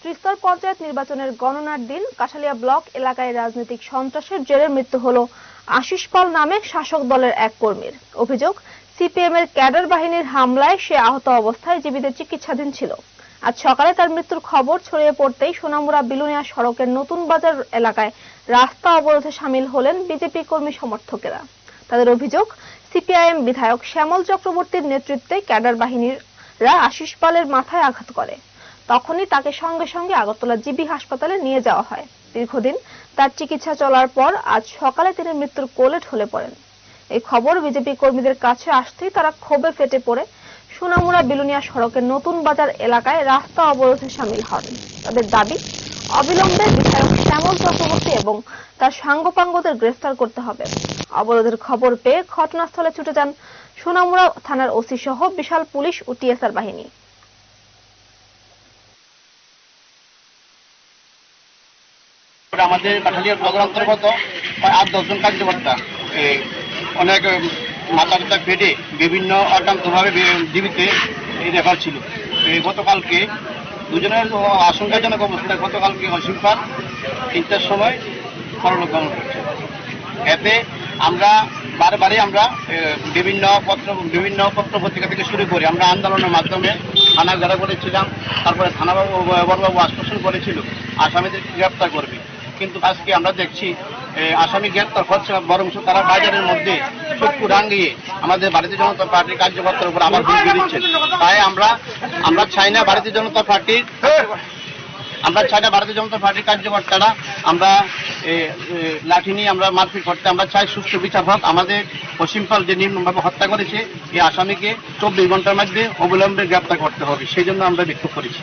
ত্রিস্তর পঞ্চায়েত নির্বাচনের গণনার দিন কাঠালিয়া ব্লক এলাকায় রাজনৈতিক সন্ত্রাসের জেরে মৃত্যু হল আশিস পাল নামে শাসক দলের এক কর্মীর। অভিযোগ, সিপিএম এর ক্যাডার বাহিনীর হামলায় সে আহত অবস্থায় জীবিত চিকিৎসাধীন ছিল। আজ সকালে তার মৃত্যুর খবর ছড়িয়ে পড়তেই সোনামুড়া বিলুনিয়া সড়কের নতুন বাজার এলাকায় রাস্তা অবরোধে সামিল হলেন বিজেপি কর্মী সমর্থকেরা। তাদের অভিযোগ, সিপিআইএম বিধায়ক শ্যামল চক্রবর্তীর নেতৃত্বে ক্যাডার বাহিনীরা আশিস পালের মাথায় আঘাত করে। তখনই তাকে সঙ্গে সঙ্গে আগরতলা জিবি হাসপাতালে নিয়ে যাওয়া হয়। দীর্ঘদিন তার চিকিৎসা চলার পর আজ সকালে তিনি মৃত্যুর কোলে ঢলে পড়েন। এই খবর বিজেপি কর্মীদের কাছে আসতেই তারা ক্ষোভে ফেটে পড়ে সোনামুড়া বিলুনিয়া সড়কের নতুন বাজার এলাকায় রাস্তা অবরোধে সামিল হন। তাদের দাবি, অবিলম্বে বিধায়ক শ্যামল চক্রবর্তী এবং তার সাঙ্গপাঙ্গদের গ্রেফতার করতে হবে। অবরোধের খবর পেয়ে ঘটনাস্থলে ছুটে যান সোনামুড়া থানার ওসি সহ বিশাল পুলিশ ও টিএসআর বাহিনী। আমাদের কাঠালিয়া ব্লকের অন্তর্গত 8-10 জন কার্যকর্তা অনেক মাথা ব্যথা পেটে বিভিন্ন অত্যন্তভাবে জীবিত রেফার ছিল। গতকালকে দুজনের আশঙ্কাজনক অবস্থায় গতকালকে অসীম পাল 3টার সময় পরলোক গমন করছে। এতে আমরা বারবারই আমরা বিভিন্ন পত্র পত্রিকা থেকে শুরু করে আমরা আন্দোলনের মাধ্যমে থানা ঘেরা করেছিলাম। তারপরে থানাবাবু বড়বাবু আশ্বাসন করেছিল আসামিদের গ্রেপ্তার করবে, কিন্তু আজকে আমরা দেখছি আসামি গ্রেপ্তার হচ্ছে না, বরং তারা বাজারের মধ্যে চক্ষু রাঙিয়ে আমাদের ভারতীয় জনতা পার্টির কার্যকর্তার উপর আবার হুমকি দিচ্ছেন। তাই আমরা চাই না ভারতীয় জনতা পার্টির কার্যকর্তারা আমরা লাঠি নিয়ে আমরা মারপিট করতে আমরা চাই সুষ্ঠু বিচার হোক। আমাদের অসীম পাল যে নির্মমভাবে হত্যা করেছে এই আসামিকে 24 ঘন্টার মধ্যে অবিলম্বে গ্রেপ্তার করতে হবে, সেই জন্য আমরা বিক্ষোভ করেছি।